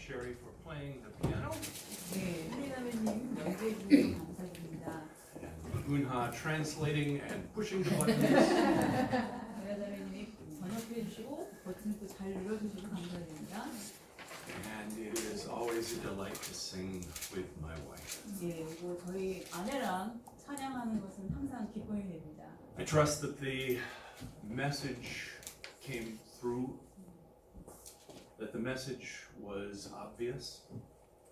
Sherry for playing the piano, 네, 혜리나매님 연주해 주셔서 감사드립니다. and Unha translating and pushing the buttons. 혜리나매님이 번역해 주시고 버튼을 또 잘 눌러주셔서 감사드립니다. And it is always a delight to sing with my wife. 예, 그리고 저희 아내랑 찬양하는 것은 항상 기쁨이 됩니다. I trust that the message came through, that the message was obvious.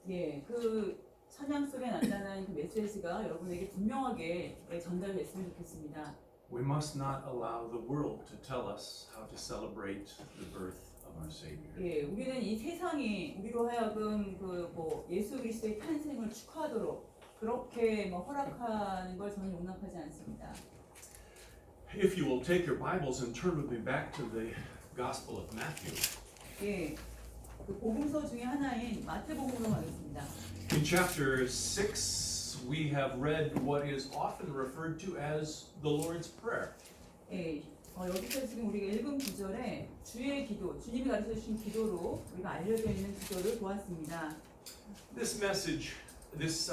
예, 그 찬양 속에 나타난 그 메시지가 여러분에게 분명하게 전달됐으면 좋겠습니다. We must not allow the world to tell us how to celebrate the birth of our Savior. 예, 우리는 이 세상이 우리로 하여금 예수 그리스도의 탄생을 축하하도록 그렇게 허락하는 걸 저는 용납하지 않습니다. If you will take your Bibles and turn with me back to the Gospel of Matthew. 예, 그 복음서 중에 하나인 마태복음으로 가겠습니다. In chapter 6, we have read what is often referred to as the Lord's Prayer. 예, 여기서 지금 우리가 읽은 구절에 주의 기도, 주님이 가르쳐 주신 기도로 우리가 알려져 있는 기도를 보았습니다. This message, this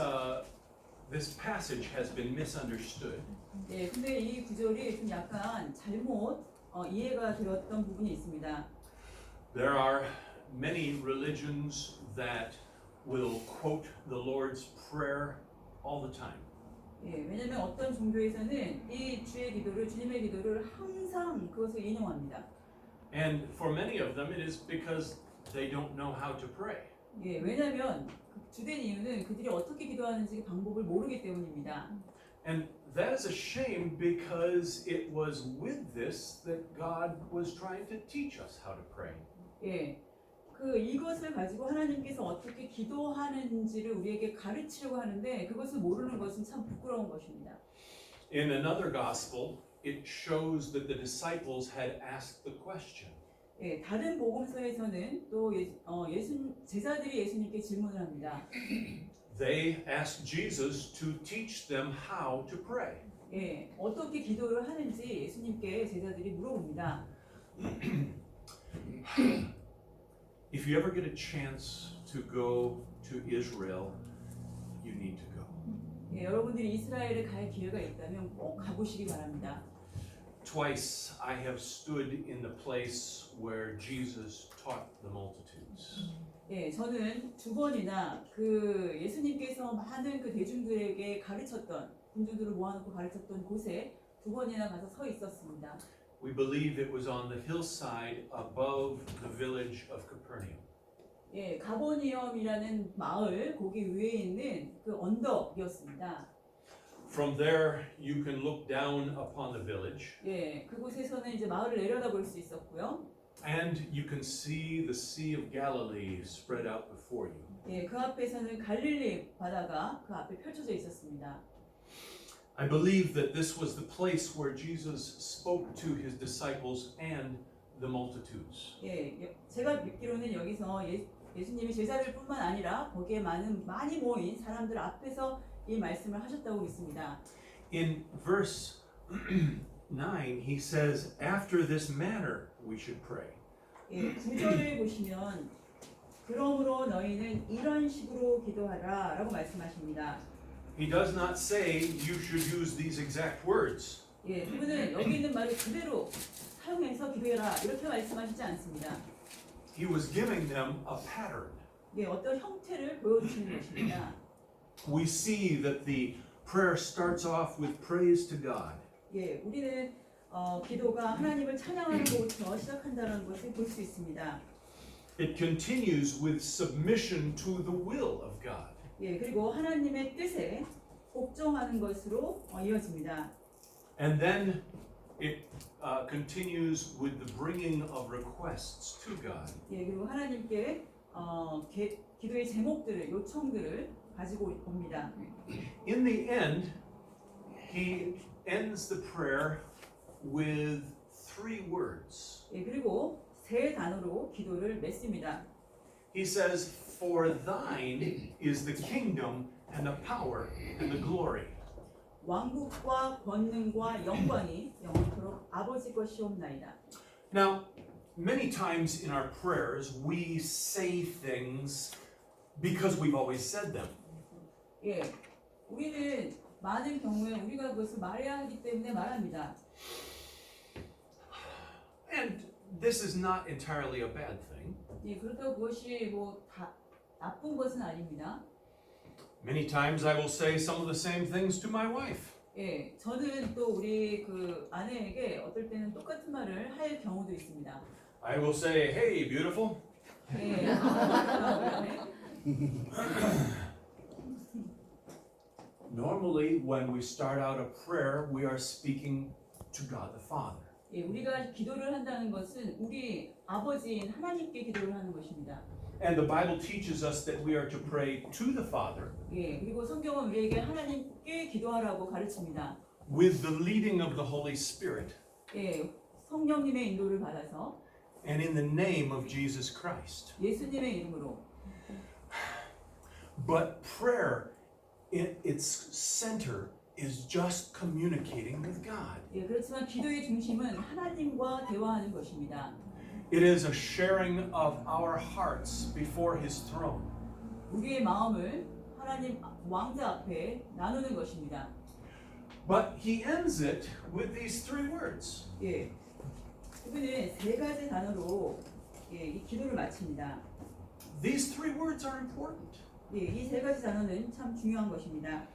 passage has been misunderstood. 예, 근데 이 구절이 좀 약간 잘못 이해가 되었던 부분이 있습니다. There are many religions that will quote the Lord's Prayer all the time. 예, 왜냐하면 어떤 종교에서는 이 주의 기도를, 주님의 기도를 항상 그것을 인용합니다. And for many of them, it is because they don't know how to pray. 예, 왜냐하면 주된 이유는 그들이 어떻게 기도하는지 방법을 모르기 때문입니다. And that is a shame because it was with this that God was trying to teach us how to pray. 예, 이것을 가지고 하나님께서 어떻게 기도하는지를 우리에게 가르치려고 하는데 그것을 모르는 것은 참 부끄러운 것입니다. In another gospel, it shows that the disciples had asked the question. 예, 다른 복음서에서는 또 제자들이 예수님께 질문을 합니다. They asked Jesus to teach them how to pray. 예, 어떻게 기도를 하는지 예수님께 제자들이 물어봅니다. If you ever get a chance to go to Israel, you need to go. 예, 여러분들이 이스라엘에 갈 기회가 있다면 꼭 가보시기 바랍니다. Twice I have stood in the place where Jesus taught the multitudes. 예, 저는 두 번이나 예수님께서 많은 대중들에게 가르쳤던 군중들을 모아놓고 가르쳤던 곳에 두 번이나 가서 서 있었습니다. We believe it was on the hillside above the village of Capernaum. 예, 가버니엄이라는 마을 거기 위에 있는 언덕이었습니다. From there, you can look down upon the village, 예, 그곳에서는 이제 마을을 내려다볼 수 있었고요. and you can see the Sea of Galilee spread out before you. 예, 그 앞에서는 갈릴리 바다가 그 앞에 펼쳐져 있었습니다. I believe that this was the place where Jesus spoke to his disciples and the multitudes. 예, 제가 믿기로는 여기서 예수님이 제자들뿐만 아니라 거기에 많이 모인 사람들 앞에서 이 말씀을 하셨다고 믿습니다. In verse 9, he says, "After this manner we should pray." 예, 9절을 보시면 그러므로 너희는 이런 식으로 기도하라 라고 말씀하십니다. He does not say you should use these exact words. 예, 그분은 여기 있는 말을 그대로 사용해서 기도해라 이렇게 말씀하시지 않습니다. He was giving them a pattern. 예, 어떤 형태를 보여주시는 것입니다. We see that the prayer starts off with praise to God. 예, 우리는 기도가 하나님을 찬양하는 것부터 시작한다는 것을 볼 수 있습니다. It continues with submission to the will of God. 예, 그리고 하나님의 뜻에 복종하는 것으로 이어집니다. And then it continues with the bringing of requests to God. 예, 그리고 하나님께 기도의 제목들을, 요청들을 가지고 옵니다. In the end, he ends the prayer with three words. 예, 그리고 세 단어로 기도를 맺습니다. He says, "For thine is the kingdom and the power and the glory." 왕국과 권능과 영광이 영원토록 아버지 것이옵나이다. Now, Many times in our prayers, we say things because we've always said them. 예, 우리는 많은 경우에 우리가 그것을 말해야 하기 때문에 말합니다. And this is not entirely a bad thing. 예, 그렇다고 그것이 뭐 다 나쁜 것은 아닙니다. Many times I will say some of the same things to my wife. 예, 저는 또 우리 그 아내에게 어떨 때는 똑같은 말을 할 경우도 있습니다. I will say, hey, beautiful. 예, Normally, when we start out a prayer, we are speaking to God the Father. 예, 우리가 기도를 한다는 것은 우리 아버지인 하나님께 기도를 하는 것입니다. And the Bible teaches us that we are to pray to the Father 예, 그리고 성경은 우리에게 하나님께 기도하라고 가르칩니다. with the leading of the Holy Spirit 예, 성령님의 인도를 받아서 and in the name of Jesus Christ. 예수님의 이름으로. But prayer, in its center, is just communicating with God. 예, 그렇지만 기도의 중심은 하나님과 대화하는 것입니다. It is a sharing of our hearts before His throne. 우리의 마음을 하나님 왕자 앞에 나누는 것입니다. But He ends it with these three words. 예, 그분은 세 가지 단어로 예, 이 기도를 마칩니다. These three words are important. 예, 이 세 가지 단어는 참 중요한 것입니다.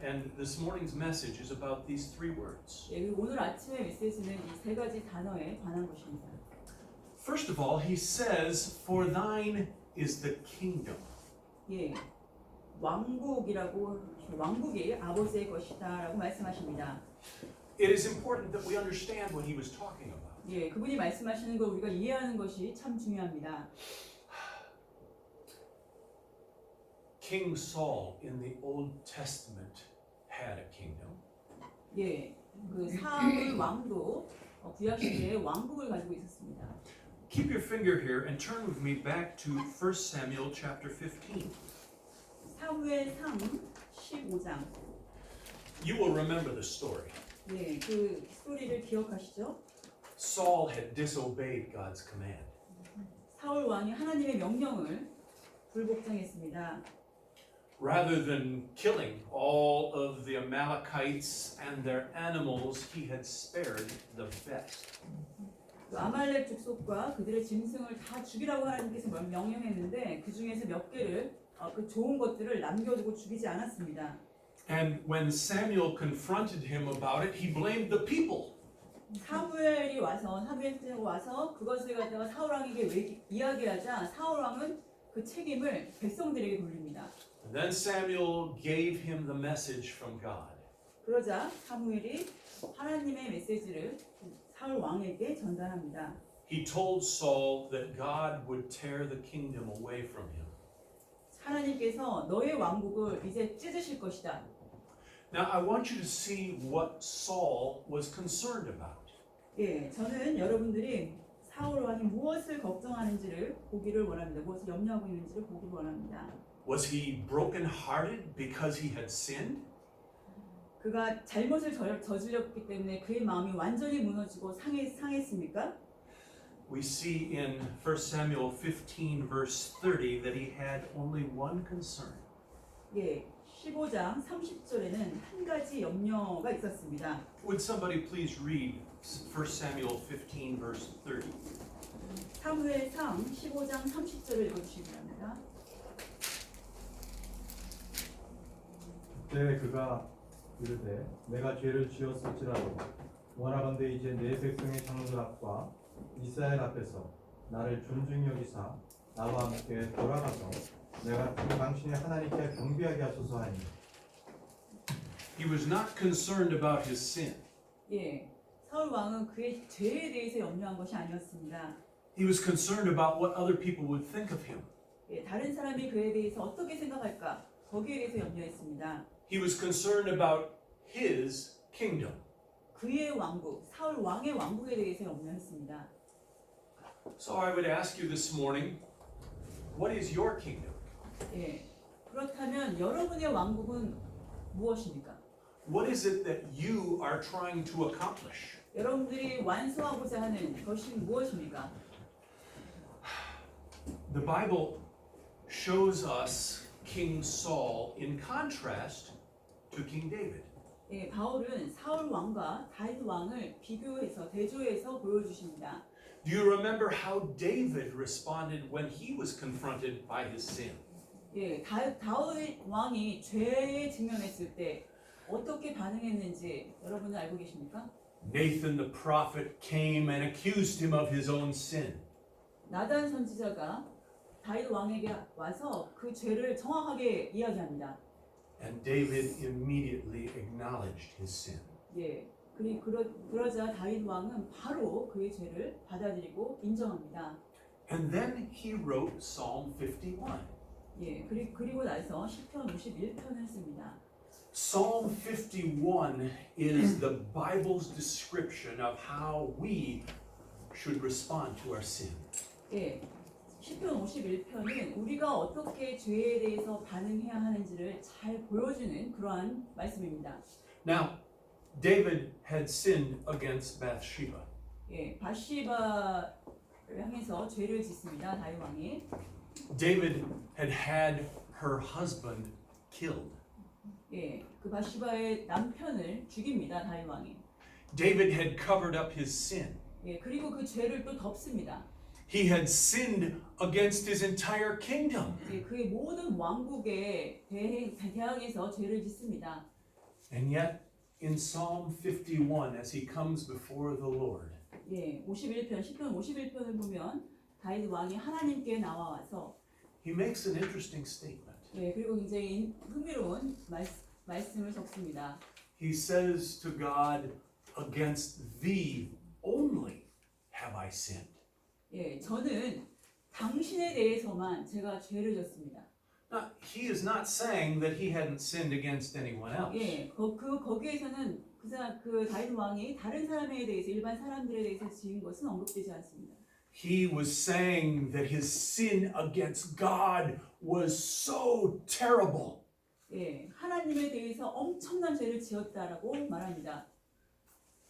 And this morning's message is about these three words. 예, 그리고 오늘 아침의 메시지는 이 세 가지 단어에 관한 것입니다. First of all, He says, "For thine is the kingdom." 예, 왕국이라고 왕국이 아버지의 것이다라고 말씀하십니다. It is important that we understand what He was talking about. 예, 그분이 말씀하시는 걸 우리가 이해하는 것이 참 중요합니다. King Saul in the Old Testament had a kingdom. 예, 그 사울 왕도 구약 시대에 왕국을 가지고 있었습니다. Keep your finger here and turn with me back to 1 Samuel chapter 15. 사무엘상 15장. You will remember the story. 예, 그 스토리를 기억하시죠? Saul had disobeyed God's command. 사울 왕이 하나님의 명령을 불복종했습니다. Rather than killing all of the Amalekites and their animals, he had spared the best. 그 아말렉 족속과 그들의 짐승을 다 죽이라고 하나님께서 명령했는데 그 중에서 몇 개를 그 좋은 것들을 남겨두고 죽이지 않았습니다. And when Samuel confronted him about it, he blamed the people. 사무엘이 와서 그것을 갖다가 사울 왕에게 이야기하자 사울 왕은 그 책임을 백성들에게 돌립니다. And then Samuel gave him the message from God. 그러자 사무엘이 하나님의 메시지를 사울 왕에게 전달합니다. He told Saul that God would tear the kingdom away from him. 하나님께서 너의 왕국을 이제 찢으실 것이다. Now I want you to see what Saul was concerned about. 예, 저는 여러분들이 사울 왕이 무엇을 걱정하는지를 보기를 원합니다. 무엇을 염려하고 있는지를 보기를 원합니다. Was he brokenhearted because he had sinned? 그가 잘못을 저질렀기 때문에 그의 마음이 완전히 무너지고 상했습니까? We see in 1 Samuel 15 verse 30 that he had only one concern. 예, 15장 30절에는 한 가지 염려가 있었습니다. Would somebody please read 1 Samuel 15 verse 30? 사무엘상 15장 30절을 읽어주시기 바랍니다. 그때 그가 이르되 내가 죄를 지었을지라도 원하건대 이제 내 백성의 장로들 앞과 이스라엘 앞에서 나를 존중히 여기사 나와 함께 돌아가서 내가 주 당신의 하나님께 경배하게 하소서 하니. He was not concerned about his sin. 예, 사울 왕은 그의 죄에 대해서 염려한 것이 아니었습니다. He was concerned about what other people would think of him. 예, 다른 사람이 그에 대해서 어떻게 생각할까? 거기에 대해서 염려했습니다. He was concerned about his kingdom. 그의 왕국, 사울 왕의 왕국에 대해서 염려했습니다. So I would ask you this morning, what is your kingdom? 예, 그렇다면 여러분의 왕국은 무엇입니까? What is it that you are trying to accomplish? 여러분들이 완수하고자 하는 것이 무엇입니까? The Bible shows us King Saul in contrast to King David. 예, 바울은 사울 왕과 다윗 왕을 비교해서 대조해서 보여주십니다. Do you remember how David responded when he was confronted by his sin? 예, 다윗 왕이 죄에 직면했을 때 어떻게 반응했는지 여러분은 알고 계십니까? Nathan the prophet came and accused him of his own sin. 나단 선지자가 다윗 왕에게 와서 그 죄를 정확하게 이야기합니다. And David immediately acknowledged his sin. 예, 그러자 다윗 왕은 바로 그의 죄를 받아들이고 인정합니다. And then he wrote Psalm 51. 예, 그리고 나서 시편 51편을 씁니다. Psalm 51 is the Bible's description of how we should respond to our sin. 예, 시편 51편은 우리가 어떻게 죄에 대해서 반응해야 하는지를 잘 보여주는 그러한 말씀입니다. Now, David had sinned against Bathsheba. 예, 바시바를 향해서 죄를 짓습니다. 다윗 왕이. David had had her husband killed. 예, 그 바시바의 남편을 죽입니다. 다윗 왕이. David had covered up his sin. 예, 그리고 그 죄를 또 덮습니다. He had sinned against his entire kingdom. 예, 그의 모든 왕국에 대항해서 죄를 짓습니다. And yet, in Psalm 51, as he comes before the Lord, 예, 51편, 시편 51편을 보면 다윗 왕이 하나님께 나와와서 he makes an interesting statement. 예, 그리고 굉장히 흥미로운 말씀을 적습니다. He says to God, against thee only have I sinned. 예, 저는 당신에 대해서만 제가 죄를 졌습니다. Now, he is not saying that he hadn't sinned against anyone else. 예, 거기에서는 그 다윗 왕이 다른 사람에 대해서 일반 사람들에 대해서 지은 것은 언급되지 않습니다. He was saying that his sin against God was so terrible. 예, 하나님에 대해서 엄청난 죄를 지었다라고 말합니다.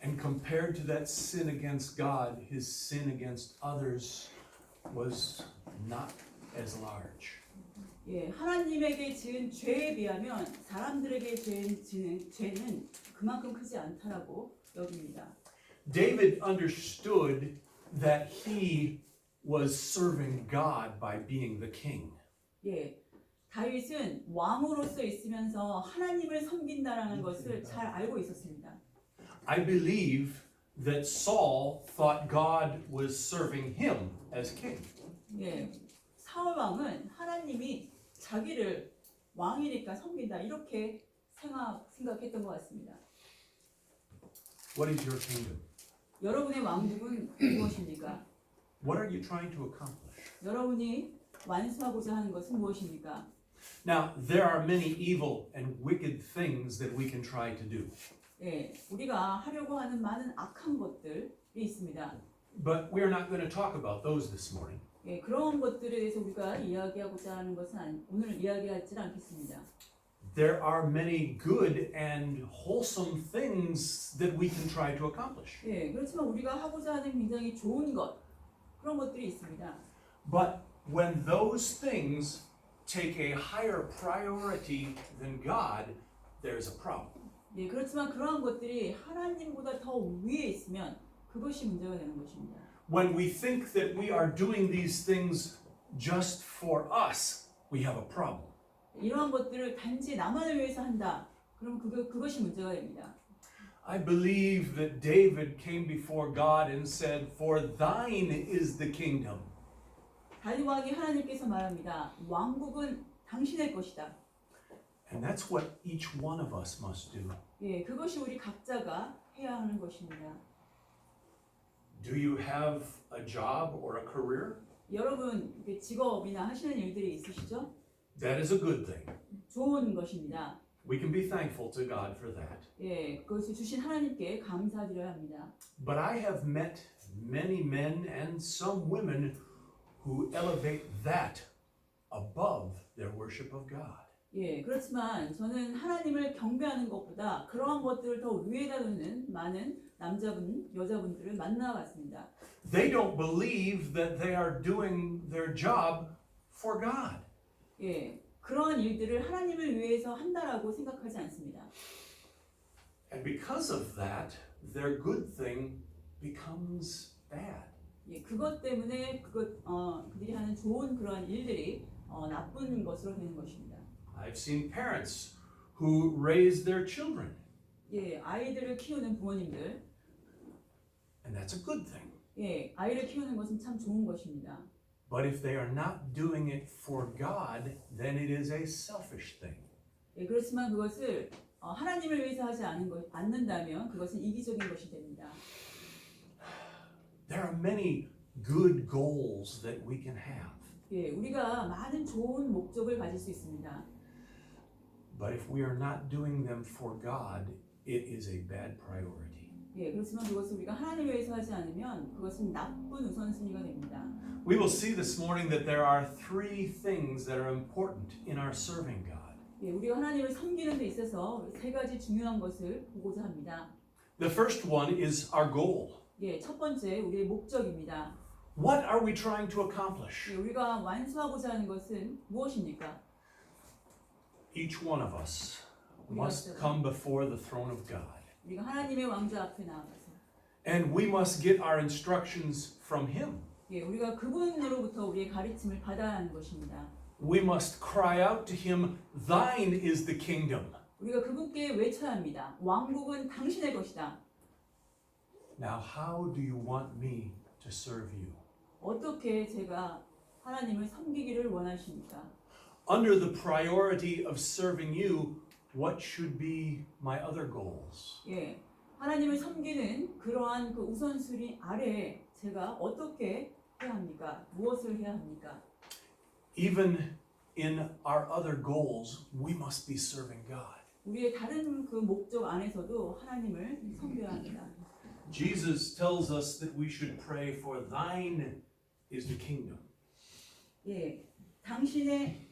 And compared to that sin against God, his sin against others was not as large. 예, 하나님에게 지은 죄에 비하면 사람들에게 지은 죄는 그만큼 크지 않다라고 여깁니다. David understood that he was serving God by being the king. 예, 다윗은 왕으로서 있으면서 하나님을 섬긴다라는 것을 잘 알고 있었습니다. I believe that Saul thought God was serving him as king. 예, 사울 왕은 하나님이 자기를 왕이니까 섬긴다 이렇게 생각했던 것 같습니다. What is your kingdom? 여러분의 왕국은 무엇입니까? What are you trying to accomplish? 여러분이 완수하고자 하는 것은 무엇입니까? Now, there are many evil and wicked things that we can try to do. 예, 우리가 하려고 하는 많은 악한 것들이 있습니다. But we're not going to talk about those this morning. 예, 그런 것들에 대해서 우리가 이야기하고자 하는 것은 오늘 이야기하지는 않겠습니다. There are many good and wholesome things that we can try to accomplish. 예, 그렇지만 우리가 하고자 하는 굉장히 좋은 것 그런 것들이 있습니다. But when those things take a higher priority than God, there's a problem. 예, 그렇지만 그러한 것들이 하나님보다 더 위에 있으면 그것이 문제가 되는 것입니다. When we think that we are doing these things just for us, we have a problem. 이러한 것들을 단지 나만을 위해서 한다. 그럼 그것이 문제가 됩니다. I believe that David came before God and said, "For thine is the kingdom." 다윗 왕이 하나님께서 말합니다. 왕국은 당신의 것이다. And that's what each one of us must do. 예, 그것이 우리 각자가 해야 하는 것입니다. Do you have a job or a career? 여러분 직업이나 하시는 일들이 있으시죠? That is a good thing. 좋은 것입니다. We can be thankful to God for that. 예, 그것을 주신 하나님께 감사드려야 합니다. But I have met many men and some women who elevate that above their worship of God. 예, 그렇지만 저는 하나님을 경배하는 것보다 그러한 것들을 더 위에다 두는 많은 남자분, 여자분들을 만나봤습니다. They don't believe that they are doing their job for God. 예, 그러한 일들을 하나님을 위해서 한다라고 생각하지 않습니다. And because of that, their good thing becomes bad. 예, 그것 때문에 그들이 하는 좋은 그러한 일들이 나쁜 것으로 되는 것입니다. I've seen parents who raise their children, 예, 아이들을 키우는 부모님들, and that's a good thing. 예, 아이를 키우는 것은 참 좋은 것입니다. But if they are not doing it for God, then it is a selfish thing. 예, 그렇지만 그것을 하나님을 위해서 하지 않는다면 그것은 이기적인 것이 됩니다. There are many good goals that we can have. 예, 우리가 많은 좋은 목적을 가질 수 있습니다. But if we are not doing them for God, it is a bad priority. 예, 그렇지만 그것을 우리가 하나님을 위해서 하지 않으면 그것은 나쁜 우선순위가 됩니다. We will see this morning that there are three things that are important in our serving God. 예, 우리가 하나님을 섬기는 데 있어서 세 가지 중요한 것을 보고자 합니다. The first one is our goal. 예, 첫 번째 우리의 목적입니다. What are we trying to accomplish? 예, 우리가 완수하고자 하는 것은 무엇입니까? Each one of us must come before the throne of God. 우리가 하나님의 왕자 앞에 나아가서 And we must get our instructions from Him. 예, 우리가 그분으로부터 우리의 가르침을 받아야 하는 것입니다. We must cry out to Him, Thine is the kingdom. 우리가 그분께 외쳐야 합니다. 왕국은 당신의 것이다. Now, how do you want me to serve you? 어떻게 제가 하나님을 섬기기를 원하십니까? Under the priority of serving you, what should be my other goals? 예, 하나님을 섬기는 그러한 그 우선순위 아래에 제가 어떻게 해야 합니까? 무엇을 해야 합니까? Even in our other goals, we must be serving God. 우리의 다른 그 목적 안에서도 하나님을 섬겨야 합니다. Jesus tells us that we should pray for Thine is the kingdom. 예, 당신의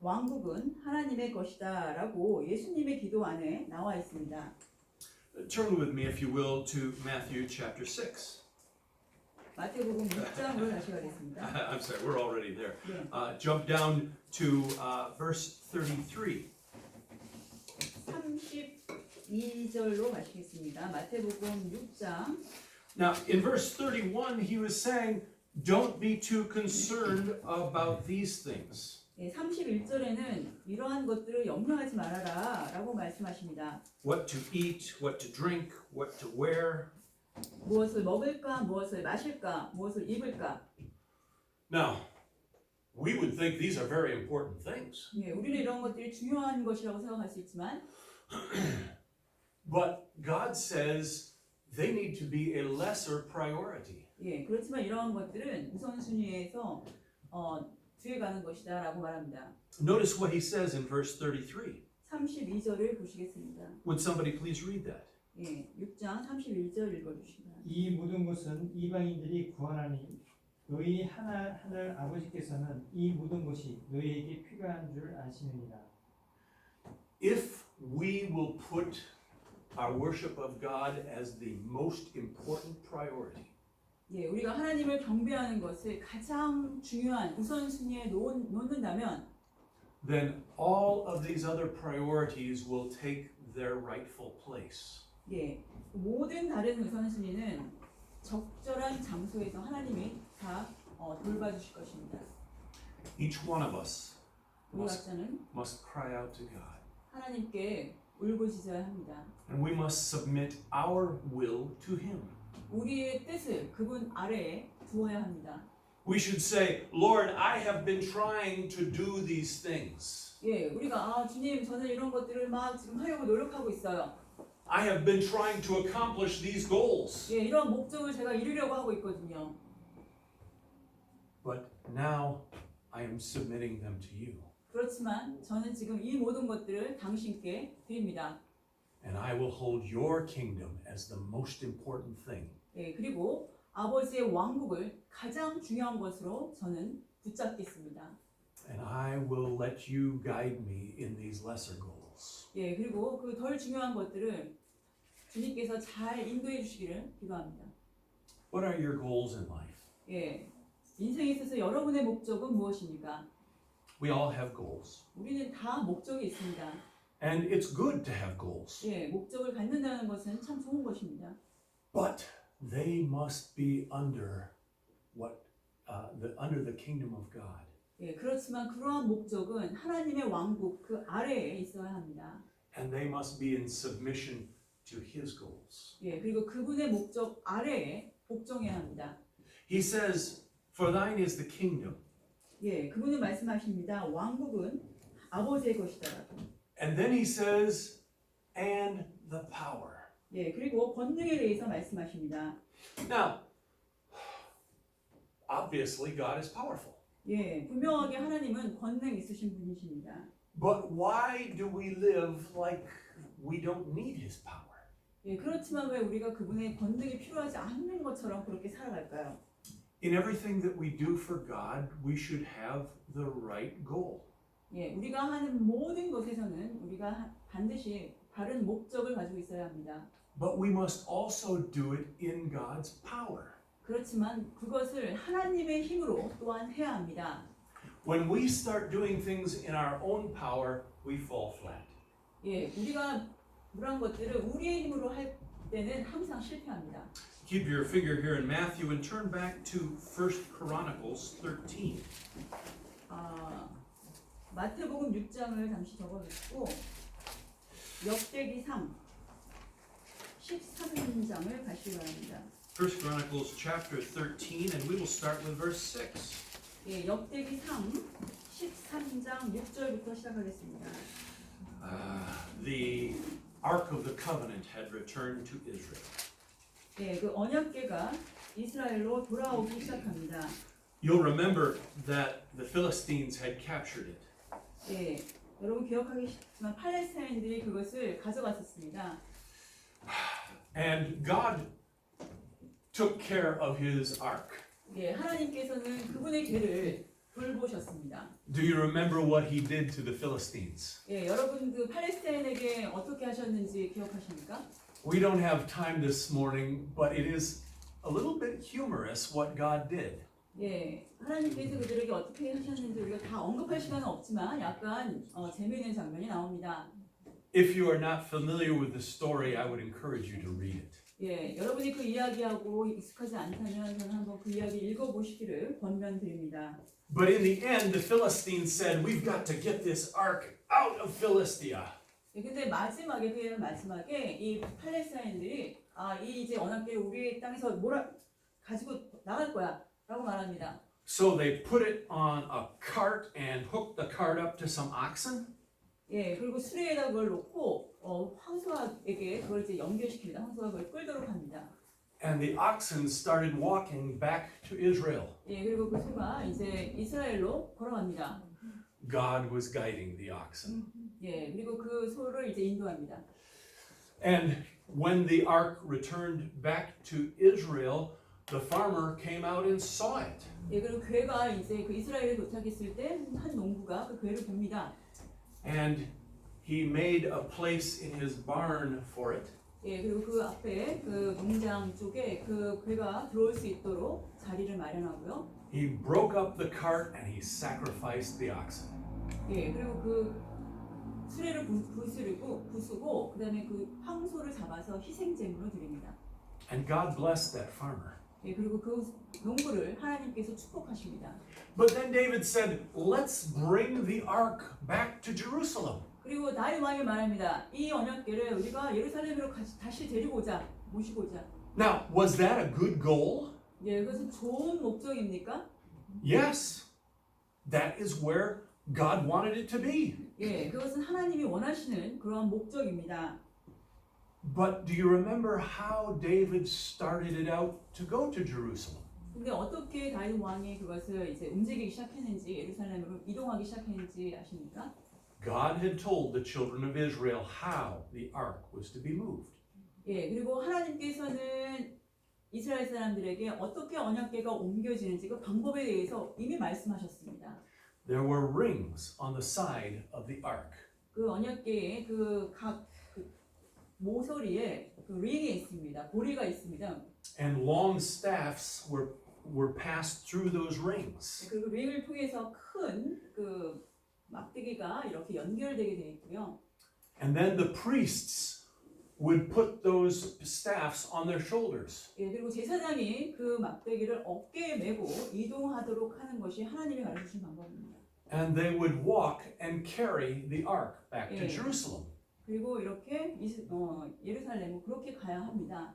왕국은 하나님의 것이다라고 예수님의 기도 안에 나와 있습니다. Turn with me, if you will, to Matthew chapter 6. 마태복음 6장으로 다시 가겠습니다. I'm sorry, we're already there. 네. Jump down to verse 33. 32절로 가시겠습니다. 마태복음 6장. Now, in verse 31, he was saying, don't be too concerned about these things. 예, 31절에는 이러한 것들을 염려하지 말아라 라고 말씀하십니다. What to eat, what to drink, what to wear. 무엇을 먹을까, 무엇을 마실까, 무엇을 입을까. Now, we would think these are very important things. 예, 우리는 이런 것들이 중요한 것이라고 생각할 수 있지만 But God says they need to be a lesser priority. 예, 그렇지만 이러한 것들은 우선순위에서 뒤에 가는 것이다 라고 말합니다. Notice what he says in verse 33. 32절을 보시겠습니다. Would somebody please read that? 예, 6장 31절 읽어주시면. 이 모든 것은 이방인들이 구하나니 너희 하늘 아버지께서는 이 모든 것이 너희에게 필요한 줄 아시느니라. If we will put our worship of God as the most important priority, 예, 우리가 하나님을 경배하는 것을 가장 중요한 우선순위에 놓는다면 then all of these other priorities will take their rightful place. 예, 모든 다른 우선순위는 적절한 장소에서 하나님이 다 돌봐주실 것입니다. Each one of us 우리 각자는 must cry out to God. 하나님께 울부짖어야 합니다. And we must submit our will to Him. 우리의 뜻을 그분 아래에 두어야 합니다. We should say, Lord, I have been trying to do these things. 예, 우리가 주님 저는 이런 것들을 막 지금 하려고 노력하고 있어요. I have been trying to accomplish these goals. 예, 이런 목적을 제가 이루려고 하고 있거든요. But now I am submitting them to you. 그렇지만 저는 지금 이 모든 것들을 당신께 드립니다. And I will hold your kingdom as the most important thing. 예, 그리고 아버지의 왕국을 가장 중요한 것으로 저는 붙잡겠습니다. and I will let you guide me in these lesser goals. 예, 그리고 그 덜 중요한 것들을 주님께서 잘 인도해 주시기를 기도합니다. What are your goals in life? 예, 인생에 있어서 여러분의 목적은 무엇입니까? We all have goals. 우리는 다 목적이 있습니다. And it's good to have goals. 예, 목적을 갖는다는 것은 참 좋은 것입니다. But they must be under under the kingdom of God. 예, 그렇지만 그러한 목적은 하나님의 왕국 그 아래에 있어야 합니다. And they must be in submission to his goals. 예, 그리고 그분의 목적 아래에 복종해야 합니다. He says, "For thine is the kingdom." 예, 그분은 말씀하십니다. 왕국은 아버지의 것이다라고. And then he says, "and the power." 예, 그리고 권능에 대해서 말씀하십니다. Now, obviously God is powerful. 예, 분명하게 하나님은 권능 있으신 분이십니다. But why do we live like we don't need his power? 예, 그렇지만 왜 우리가 그분의 권능이 필요하지 않는 것처럼 그렇게 살아갈까요? In everything that we do for God, we should have the right goal. 예, 우리가 하는 모든 것에서는 우리가 반드시 바른 목적을 가지고 있어야 합니다. But we must also do it in God's power. 그렇지만 그것을 하나님의 힘으로 또한 해야 합니다. When we start doing things in our own power, we fall flat. 예, 우리가 그런 것들을 우리의 힘으로 할 때는 항상 실패합니다. Keep your finger here in Matthew and turn back to 1 Chronicles 13. 마태복음 6장을 잠시 적어주시고 역대기 3 13장을 가시기 바랍니다. 1 Chronicles chapter 13, and we will start with verse 6. 예, 역대기 3 13장 6절부터 시작하겠습니다. The Ark of the Covenant had returned to Israel. 예, 그 언약궤가 이스라엘로 돌아오기 시작합니다. You'll remember that the Philistines had captured it. 예, 여러분 기억하시겠지만 팔레스타인들이 그것을 가져갔었습니다. And God took care of his ark. 예, 하나님께서는 그분의 궤를 돌보셨습니다. Do you remember what he did to the Philistines? 예, 여러분 그 팔레스타인에게 어떻게 하셨는지 기억하십니까? We don't have time this morning, but it is a little bit humorous what God did. 예, 하나님께서 그들에게 어떻게 하셨는지 우리가 다 언급할 시간은 없지만 약간 재미있는 장면이 나옵니다. If you are not familiar with the story, I would encourage you to read it. 예, 여러분이 그 이야기하고 익숙하지 않다면 저는 한번 그 이야기 읽어보시기를 권면드립니다. But in the end, the Philistines said, "We've got to get this ark out of Philistia." 예, 근데 마지막에 이 팔레스타인들이 이 이제 언약궤를 우리 땅에서 가지고 나갈 거야라고 말합니다. So they put it on a cart and hooked the cart up to some oxen. 예, 그리고 수레에다 그걸 놓고 황소에게 그걸 이제 연결시킵니다. 황소가 그걸 끌도록 합니다. And the oxen started walking back to Israel. 예, 그리고 그 소가 이제 이스라엘로 걸어갑니다. God was guiding the oxen. 예, 그리고 그 소를 이제 인도합니다. And when the ark returned back to Israel, the farmer came out and saw it. 예, 그리고 궤가 이제 그 이스라엘에 도착했을 때 한 농부가 그 궤를 봅니다. And he made a place in his barn for it. 예, 그리고 그 앞에 그 농장 쪽에 그 궤가 들어올 수 있도록 자리를 마련하고요. He broke up the cart and he sacrificed the oxen. 예, 그리고 그 수레를 부수고 그다음에 그 황소를 잡아서 희생제물로 드립니다. And God blessed that farmer. 예, 그리고 그 농부를 하나님께서 축복하십니다. But then David said, "Let's bring the ark back to Jerusalem." 그리고 다윗 왕이 말합니다. 이 언약궤를 우리가 예루살렘으로 다시 모시고 오자. Now, was that a good goal? 예, 그것은 좋은 목적입니까? Yes. That is where God wanted it to be. 예, 그것은 하나님이 원하시는 그러한 목적입니다. But do you remember how David started it out to go to Jerusalem? 근데 어떻게 다윗 왕이 그것을 이제 움직이기 시작했는지 예루살렘으로 이동하기 시작했는지 아십니까? God had told the children of Israel how the ark was to be moved. 예, 그리고 하나님께서는 이스라엘 사람들에게 어떻게 언약궤가 옮겨지는지 그 방법에 대해서 이미 말씀하셨습니다. there were rings on the side of the ark. 그 언약궤에 각 모서리에 그 링이 있습니다. 고리가 있습니다. And long staffs were passed through those rings. 그리고 링을 통해서 큰 그 막대기가 이렇게 연결되게 되어 있고요. And then the priests would put those staffs on their shoulders. 예, 그리고 제사장이 그 막대기를 어깨에 메고 이동하도록 하는 것이 하나님이 가르쳐 주신 방법입니다. And they would walk and carry the ark back to Yeah. Jerusalem. 그리고 이렇게 예루살렘으로 그렇게 가야 합니다.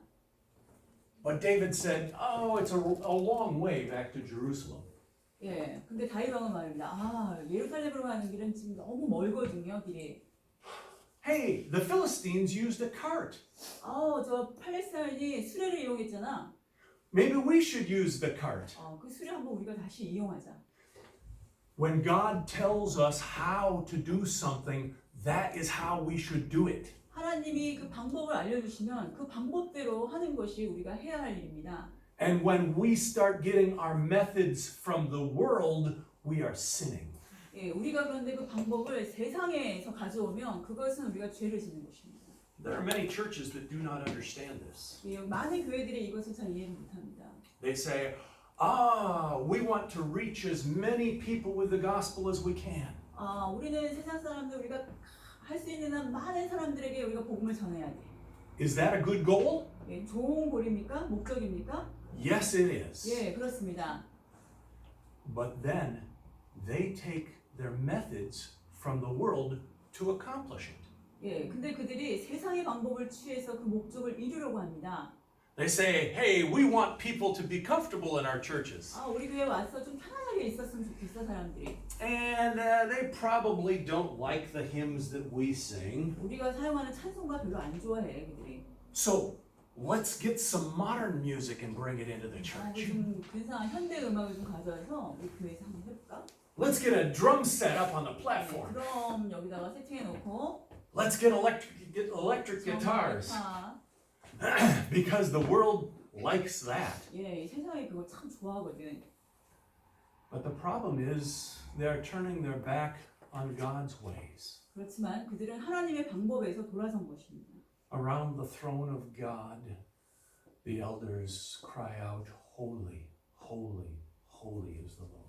But David said, oh, it's a long way back to Jerusalem. 예, 근데 다윗 왕은 말입니다. 아, 예루살렘으로 가는 길은 지금 너무 멀거든요, 길이. Hey, the Philistines used a cart. 저 팔레스타인이 수레를 이용했잖아. Maybe we should use the cart. 그 수레 한번 우리가 다시 이용하자. When God tells us how to do something, that is how we should do it. 하나님이 그 방법을 알려주시면 그 방법대로 하는 것이 우리가 해야 할 일입니다. And when we start getting our methods from the world, we are sinning. 예, 우리가 그런데 그 방법을 세상에서 가져오면 그것은 우리가 죄를 짓는 것입니다. There are many churches that do not understand this. 예, 많은 교회들이 이것을 잘 이해를 못합니다. They say, we want to reach as many people with the gospel as we can. 우리는 세상 사람들 우리가 할 수 있는 한 많은 사람들에게 우리가 복음을 전해야 돼. Is that a good goal? 예, 좋은 고리입니까? 목적입니까? Yes, it is. 예, 그렇습니다. But then they take their methods from the world to accomplish it. 예, 근데 그들이 세상의 방법을 취해서 그 목적을 이루려고 합니다. They say, hey, we want people to be comfortable in our churches. 우리 교회 와서 좀 편안하게 있었으면 좋겠어, 사람들이. And they probably don't like the hymns that we sing. 우리가 사용하는 찬송가 별로 안 좋아해, 그들이. So let's get some modern music and bring it into the church. 좀 근사한 현대 음악을 좀 가져와서 우리 교회에서 한번 해볼까? Let's get a drum set up on the platform. 그럼 여기다가 세팅해 놓고 Let's get electric guitars. 기타. Because the world likes that. 예, 이 세상이 그거 참 좋아하거든. But the problem is they're turning their back on God's ways. 그렇지만 그들은 하나님의 방법에서 돌아선 것입니다. Around the throne of God, the elders cry out, holy, holy, holy is the Lord.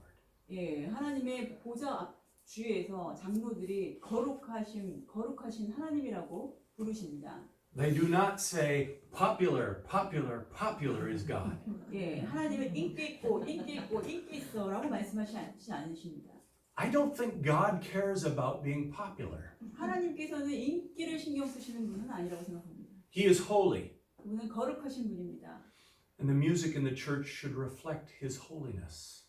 예, 하나님의 보좌 앞 주위에서 장로들이 거룩하신 하나님이라고 부르십니다. They do not say, popular, popular, popular is God. 예, 하나님은 인기 있고 인기 있어라고 말씀하시지 않으십니다. I don't think God cares about being popular. 하나님께서는 인기를 신경 쓰시는 분은 아니라고 생각합니다. He is holy, 그분은 거룩하신 분입니다. and the music in the church should reflect His holiness.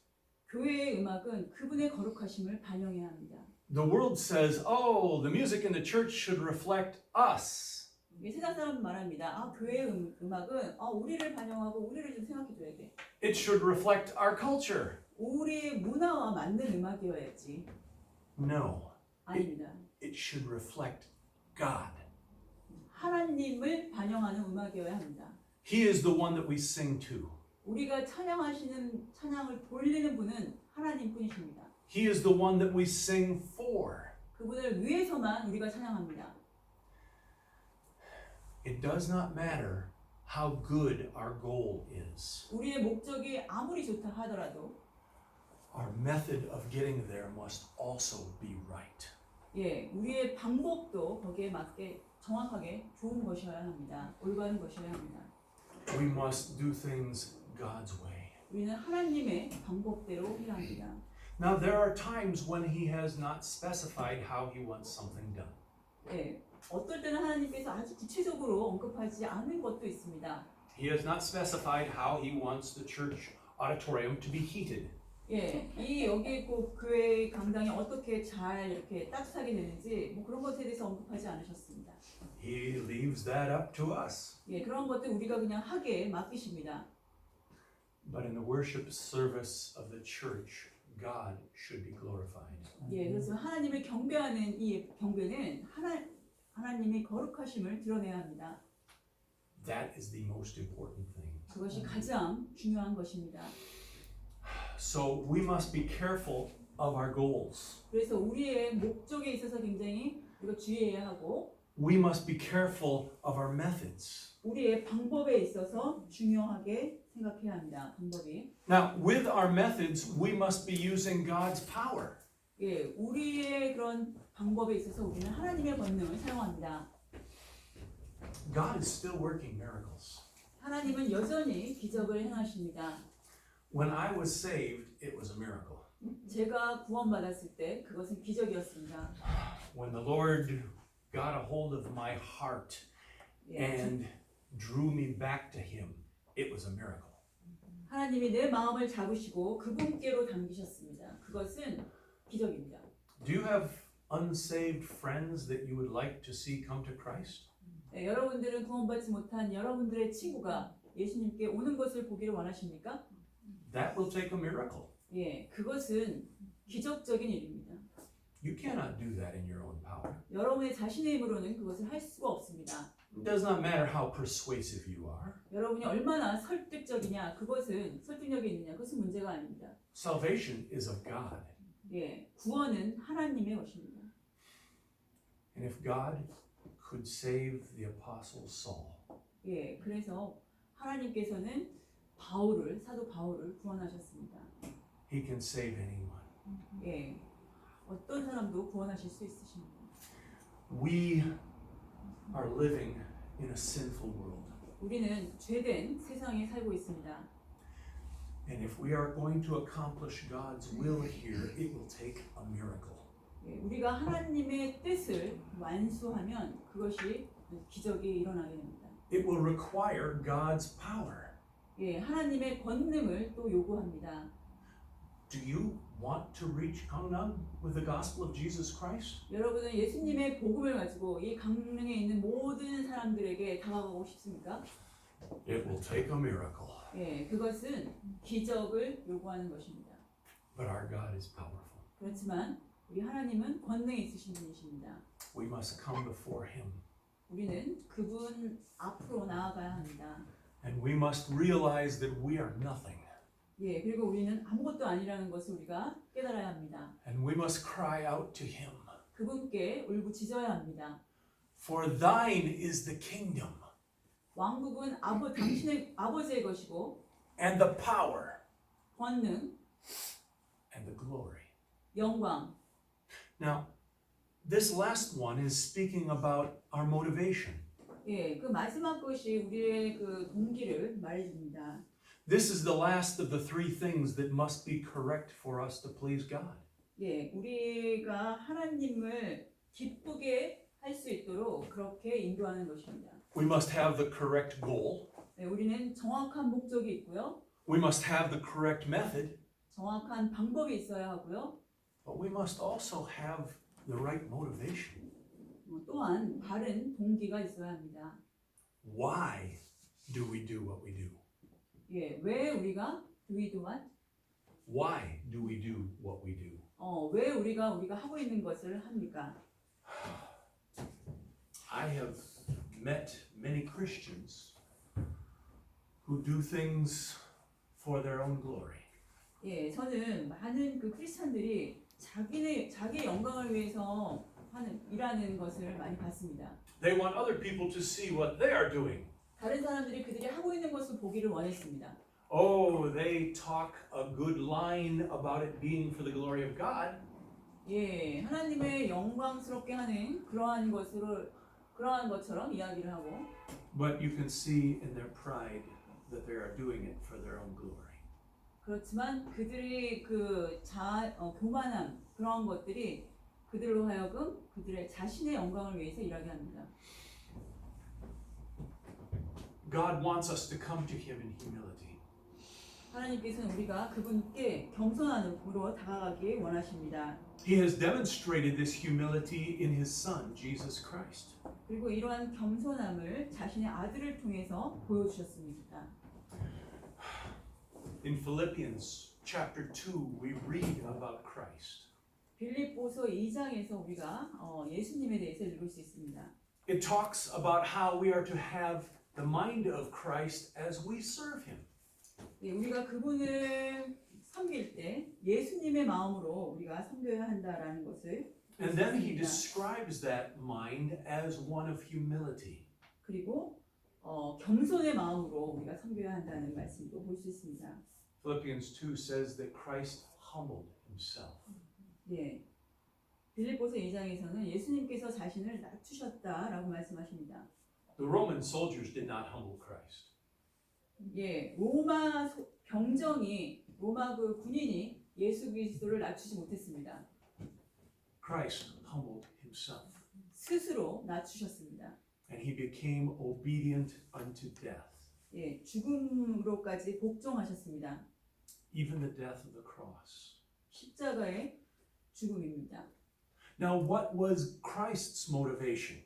교회의 음악은 그분의 거룩하심을 반영해야 합니다. The world says, oh, the music in the church should reflect us. 세상 사람은 말합니다. 교회의 음악은 우리를 반영하고 우리를 좀 생각해줘야 돼. It should reflect our culture. 우리의 문화와 맞는 음악이어야지. No, 아닙니다. it should reflect God. 하나님을 반영하는 음악이어야 합니다. He is the one that we sing to. 우리가 찬양을 돌리는 분은 하나님뿐이십니다. He is the one that we sing for. 그분을 위해서만 우리가 찬양합니다. It does not matter how good our goal is. 우리의 목적이 아무리 좋다 하더라도 Our method of getting there must also be right. 예, 우리의 방법도 거기에 맞게 정확하게 좋은 것이어야 합니다. 올바른 것이어야 합니다. We must do things God's way. 우리는 하나님의 방법대로 해야 합니다. Now there are times when He has not specified how He wants something done. 예, 어떨 때는 하나님께서 아주 구체적으로 언급하지 않은 것도 있습니다. He has not specified how He wants the church auditorium to be heated. 예, 여기 있고 교회 강당이 어떻게 잘 이렇게 따뜻하게 되는지 그런 것에 대해서 언급하지 않으셨습니다. He leaves that up to us. 예, 그런 것들 우리가 그냥 하게 맡기십니다. But in the worship service of the church, God should be glorified. 예, 그래서 하나님을 경배하는 이 경배는 하나님의 거룩하심을 드러내야 합니다. That is the most important thing. 그것이 가장 중요한 것입니다. So we must be careful of our goals. 그래서 우리의 목적에 있어서 굉장히 우리가 주의해야 하고 We must be careful of our methods. 우리의 방법에 있어서 중요하게 생각해야 합니다. 방법이. Now, with our methods, we must be using God's power. 예, 우리의 그런 방법에 있어서 우리는 하나님의 권능을 사용합니다. God is still working miracles. 하나님은 여전히 기적을 행하십니다. When I was saved, it was a miracle. 제가 구원받았을 때 그것은 기적이었습니다. When the Lord got a hold of my heart 예, and drew me back to Him, it was a miracle. 하나님이 내 마음을 잡으시고 그분께로 당기셨습니다. 그것은 기적입니다. Do you have unsaved friends that you would like to see come to Christ? 네, 여러분들은 구원받지 못한 여러분들의 친구가 예수님께 오는 것을 보기를 원하십니까? That will take a miracle. 예, 그것은 기적적인 일입니다. You cannot do that in your own power. 여러분의 자신의 힘으로는 그것을 할 수가 없습니다. It does not matter how persuasive you are. 여러분이 얼마나 설득적이냐, 그것은 설득력이 있느냐, 그것은 문제가 아닙니다. Salvation is of God. 예, 구원은 하나님의 것입니다. And if God could save the apostle Saul, 예, 그래서 하나님께서는 바울을, 사도 바울을 구원하셨습니다. He can save anyone. 예, 어떤 사람도 구원하실 수 있으십니다. We are living in a sinful world. 우리는 죄된 세상에 살고 있습니다. And if we are going to accomplish God's will here, it will take a miracle. 예, 우리가 하나님의 뜻을 완수하면 그것이 기적이 일어나게 됩니다. It will require God's power. 예, 하나님의 권능을 또 요구합니다. Do you want to reach Gangnam with the gospel of Jesus Christ? 여러분은 예수님의 복음을 가지고 이 강릉에 있는 모든 사람들에게 다가가고 싶습니까? It will take a miracle. 예, 그것은 기적을 요구하는 것입니다. But our God is powerful. 그렇지만 우리 하나님은 권능이 있으신 분이십니다. We must come before Him. 우리는 그분 앞으로 나아가야 합니다. And we must realize that we are nothing. 예, 그리고 우리는 아무것도 아니라는 것을 우리가 깨달아야 합니다. And we must cry out to Him. 그분께 울부짖어야 합니다. For thine is the kingdom 왕국은 당신의 아버지의 것이고 and the power 권능, and the glory. 영광. Now, this last one is speaking about our motivation. 예, 그 마지막 것이 우리의 그 동기를 말해줍니다. This is the last of the three things that must be correct for us to please God. 예, 우리가 하나님을 기쁘게 할 수 있도록 그렇게 인도하는 것입니다. We must have the correct goal. 네, 우리는 정확한 목적이 있고요. We must have the correct method. 정확한 방법이 있어야 하고요. But we must also have the right motivation. 또한 바른 동기가 있어야 합니다. Why do we do what we do? 예, 왜 우리가 do we do what? Why do we do what we do? 왜 우리가 하고 있는 것을 합니까? I have met many Christians who do things for their own glory. 예, 저는 많은 그 크리스찬들이 자기 영광을 위해서 일하는 것을 많이 봤습니다. They want other people to see what they are doing. 다른 사람들이 그들이 하고 있는 것을 보기를 원했습니다. Oh, they talk a good line about it being for the glory of God. 예, 하나님의 영광스럽게 하는 그러한 것처럼 이야기를 하고, But you can see in their pride that they are doing it for their own glory. 그렇지만 그들이 교만함 그러한 것들이 그들로 하여금 그들의 자신의 영광을 위해서 일하게 합니다. God wants us to come to Him in humility. 하나님께서는 우리가 그분께 겸손함으로 다가가기 원하십니다. He has demonstrated this humility in His Son, Jesus Christ. 그리고 이러한 겸손함을 자신의 아들을 통해서 보여주셨습니다. In Philippians chapter 2, we read about Christ. 빌립보서 2장에서 우리가 예수님에 대해서 읽을 수 있습니다. It talks about how we are to have the mind of Christ as we serve Him. 예, 우리가 그분을 섬길 때 예수님의 마음으로 우리가 섬겨야 한다라는 것을 And then he 말씀하십니다. describes that mind as one of humility. 그리고 겸손의 마음으로 우리가 섬겨야 한다는 말씀도 볼 수 있습니다. Philippians 2 says that Christ humbled himself. 예. 빌립보서 2장에서는 예수님께서 자신을 낮추셨다라고 말씀하십니다. The Roman soldiers did not humble Christ. 예, 로마 로마 그 군인이 예수 그리스도를 낮추지 못했습니다. Christ humbled himself, 스스로 낮추셨습니다. and he became obedient unto death, 예, 죽음으로까지 복종하셨습니다. even the death of the cross. 십자가의 죽음입니다. Now, what was Christ's motivation?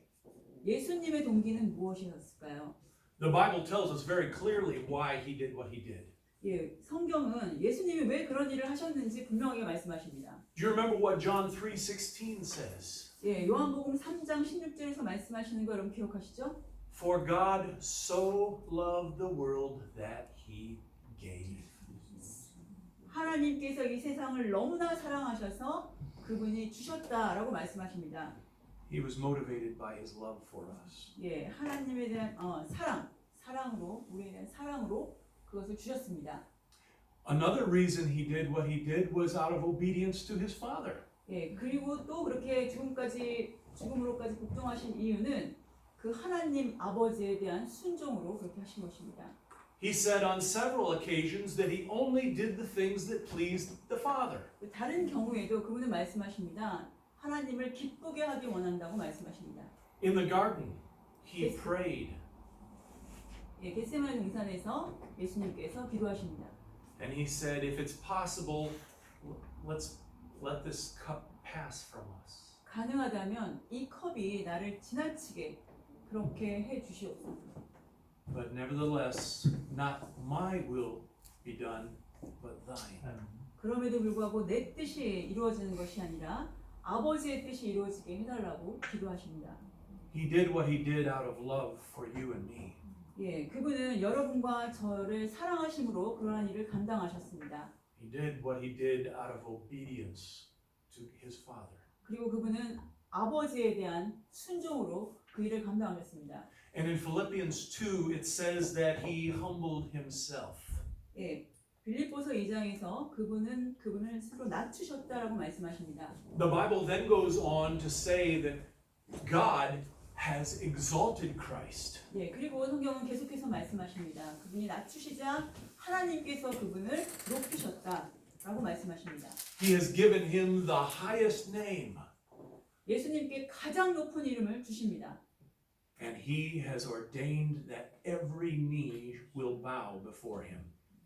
예수님의 동기는 무엇이었을까요? The Bible tells us very clearly why he did what he did. 예, 성경은 예수님이 왜 그런 일을 하셨는지 분명하게 말씀하십니다. Do you remember what John 3:16 says? 예, 요한복음 3장 16절에서 말씀하시는 거 여러분 기억하시죠? For God so loved the world that he gave. 하나님께서 이 세상을 너무나 사랑하셔서 그분이 주셨다라고 말씀하십니다. He was motivated by his love for us. 예, 하나님에 대한 사랑으로 우리에 대한 사랑으로 그것을 주셨습니다. Another reason he did what he did was out of obedience to his Father. 예, 그리고 또 그렇게 죽음으로까지 복종하신 이유는 그 하나님 아버지에 대한 순종으로 그렇게 하신 것입니다. He said on several occasions that he only did the things that pleased the Father. 다른 경우에도 그분은 말씀하십니다. 하나님을 기쁘게 하기 원한다고 말씀하십니다. In the garden, he prayed, 예, 겟세마네 동산에서 예수님께서 기도하십니다. and he said, if it's possible, let's let this cup pass from us. 가능하다면 이 컵이 나를 지나치게 그렇게 해 주시옵소서. But nevertheless, not my will be done, but thine. 그럼에도 불구하고 내 뜻이 이루어지는 것이 아니라 아버지의 뜻이 이루어지게 해달라고 기도하십니다. He did what he did out of love for you and me. 예, 그분은 여러분과 저를 사랑하심으로 그러한 일을 감당하셨습니다. He did what he did out of obedience to his Father. 그리고 그분은 아버지에 대한 순종으로 그 일을 감당하셨습니다. And in Philippians 2, it says that he humbled himself. 예, 빌립보서 2장에서 그분을 스스로 낮추셨다라고 말씀하십니다. The Bible then goes on to say that God has exalted Christ. 예, 그리고 성경은 계속해서 말씀하십니다. 그분이 낮추시자 하나님께서 그분을 높이셨다라고 말씀하십니다. He has given him the highest name, 예수님께 가장 높은 이름을 주십니다. and he has ordained that every knee will bow before him.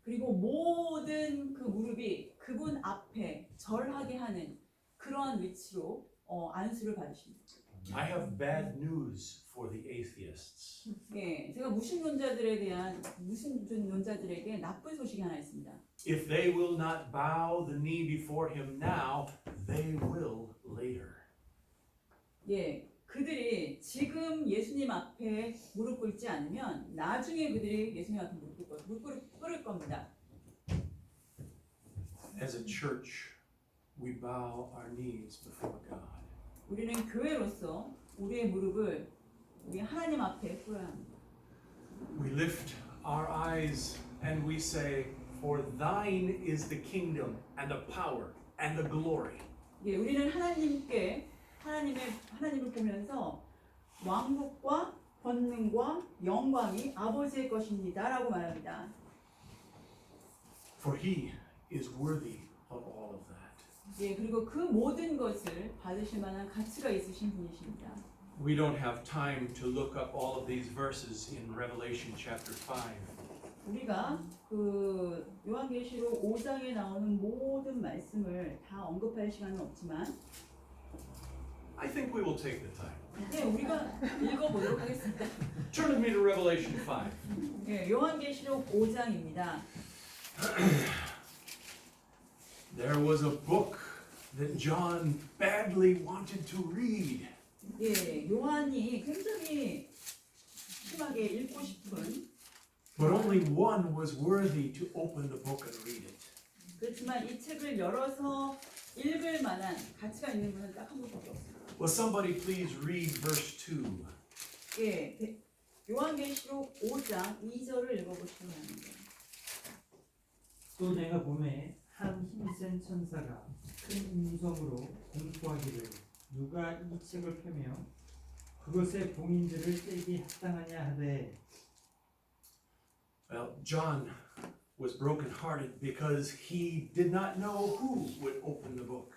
그리고 모든 그 무릎이 그분 앞에 절하게 하는 그러한 위치로 안수를 받으십니다. I have bad news for the atheists. 예, 제가 무신론자들에게 나쁜 소식이 하나 있습니다. If they will not bow the knee before him now, they will later. 예, 그들이 지금 예수님 앞에 무릎 꿇지 않으면 나중에 그들이 예수님 앞에 무릎 꿇을 겁니다. As a church, we bow our knees before God. 우리는 교회로서 우리의 무릎을 우리 하나님 앞에 꿇어야 합니다. We lift our eyes and we say, for thine is the kingdom and the power and the glory. 예, 우리는 하나님을 보면서 왕국과 권능과 영광이 아버지의 것입니다라고 말합니다. For he is worthy of all of that. 예, 그리고 그 모든 것을 받으실 만한 가치가 있으신 분이십니다. We don't have time to look up all of these verses in Revelation chapter 5. 우리가 그 요한계시록 5장에 나오는 모든 말씀을 다 언급할 시간은 없지만 I think we will take the time. 네, 우리가 읽어보도록 하겠습니다. Turn with me to Revelation 5. 예, 요한계시록 5장입니다. There was a book that John badly wanted to read. 예, 요한이 굉장히 심하게 읽고 싶은 But only one was worthy to open the book and read it. 그렇지만 이 책을 열어서 읽을 만한 가치가 있는 분은 딱 한 분밖에 없어요. Will somebody please read verse 2? 예, 요한계시록 5장 2절을 읽어보시면 합니다. 또 내가 봄에 한 힘센 천사가 큰 음성으로 공포하기를 누가 이 책을 펴며 그것의 봉인들을 떼기 합당하냐 하되 Well, John was brokenhearted because he did not know who would open the book.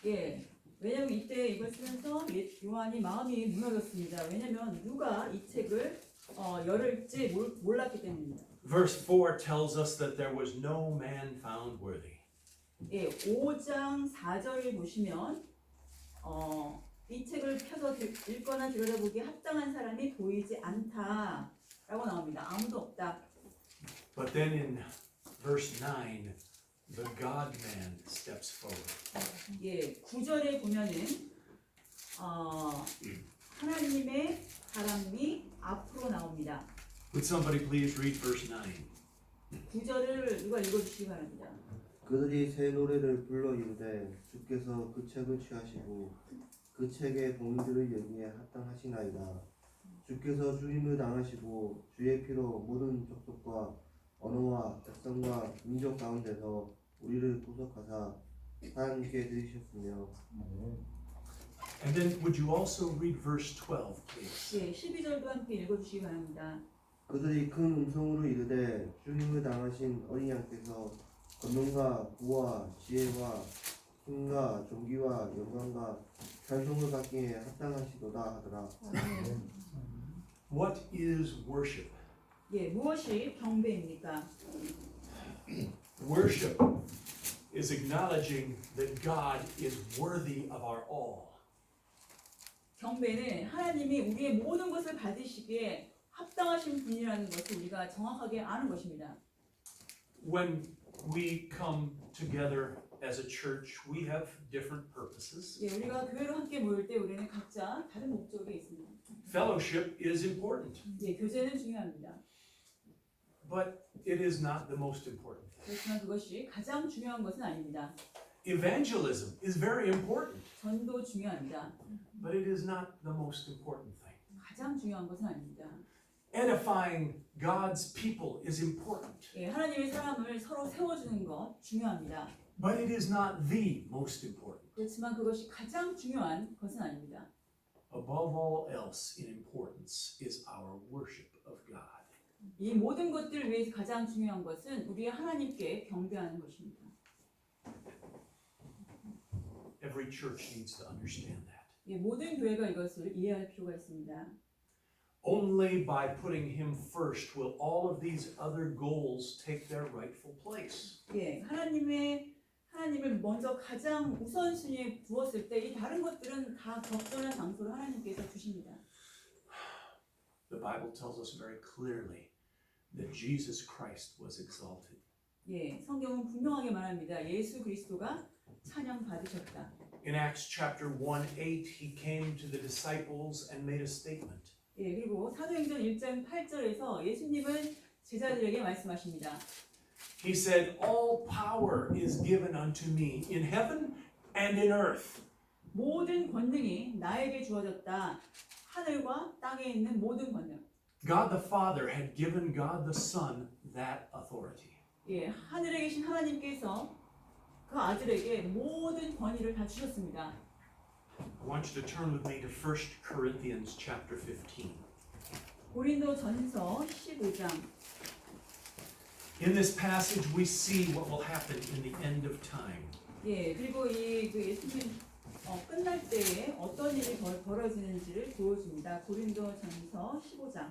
예, 왜냐면 이때 이걸 쓰면서 요한이 마음이 무너졌습니다. 왜냐면 누가 이 책을 열을지 몰랐기 때문입니다. Verse 4 tells us that there was no man found worthy. 예, 5장 4절 보시면 이 책을 펴서 읽거나 들여다보기에 합당한 사람이 보이지 않다라고 나옵니다. 아무도 없다. But then in verse 9, the God-man steps forward. 예, 9절에 보면은 하나님의 사람이 앞으로 나옵니다. Would somebody please read verse 9? 9절을 누가 읽어주시기 바랍니다. 그들이 새 노래를 불러 이르되 주께서 그 책을 취하시고 그 책의 봉인들을 열기에 합당하시나이다. 주께서 주임을 당하시고 주의 피로 모든 족속과 언어와 백성과 민족 가운데서 우리를 구속하사 하나님께 드리셨으며. And then would you also read verse 12, please? 예, 12절도 함께 읽어주시기 바랍니다. 그들이 큰 음성으로 이르되 주임을 당하신 어린 양께서 권능과 부와 지혜와 힘과 존귀와 영광과 찬송을 받기에 합당하시도다 하더라. What is worship? 예, 무엇이 경배입니까? Worship is acknowledging that God is worthy of our all. 경배는 하나님이 우리의 모든 것을 받으시기에 합당하신 분이라는 것을 우리가 정확하게 아는 것입니다. When we come together as a church, we have different purposes. 예, 우리가 교회로 함께 모일 때 우리는 각자 다른 목적이 있습니다. Fellowship is important, 예, 교제는 중요합니다. but it is not the most important thing. 그렇지만 그것이 가장 중요한 것은 아닙니다. Evangelism is very important, 전도 중요합니다. but it is not the most important thing. 가장 중요한 것은 아닙니다. Edifying God's people is important, 예, 하나님의 사람을 서로 세워주는 것 중요합니다. but it is not the most important. 그렇지만 그것이 가장 중요한 것은 아닙니다. Above all else in importance is our worship of God. 이 모든 것들을 위해서 가장 중요한 것은 우리 하나님께 경배하는 것입니다. Every church needs to understand that. 예, 모든 교회가 이것을 이해할 필요가 있습니다. Only by putting Him first will all of these other goals take their rightful place. 예, 하나님을 먼저 가장 우선순위에 두었을 때 이 다른 것들은 다 적절한 장소를 하나님께서 주십니다. The Bible tells us very clearly that Jesus Christ was exalted. 예, 성경은 분명하게 말합니다. 예수 그리스도가 찬양 받으셨다. In Acts chapter 1:8, He came to the disciples and made a statement. 예, 그리고 사도행전 1장 8절에서 예수님은 제자들에게 말씀하십니다. He said, "All power is given unto me in heaven and in earth." 모든 권능이 나에게 주어졌다. 하늘과 땅에 있는 모든 권능. God the Father had given God the Son that authority. 예, 하늘에 계신 하나님께서 그 아들에게 모든 권위를 다 주셨습니다. I want you to turn with me to 1 Corinthians chapter 15. 고린도전서 15장. In this passage we see what will happen in the end of time. 예, 그리고 이 예수님 끝날 때에 어떤 일이 벌어지는지를 보여줍니다. 고린도전서 15장.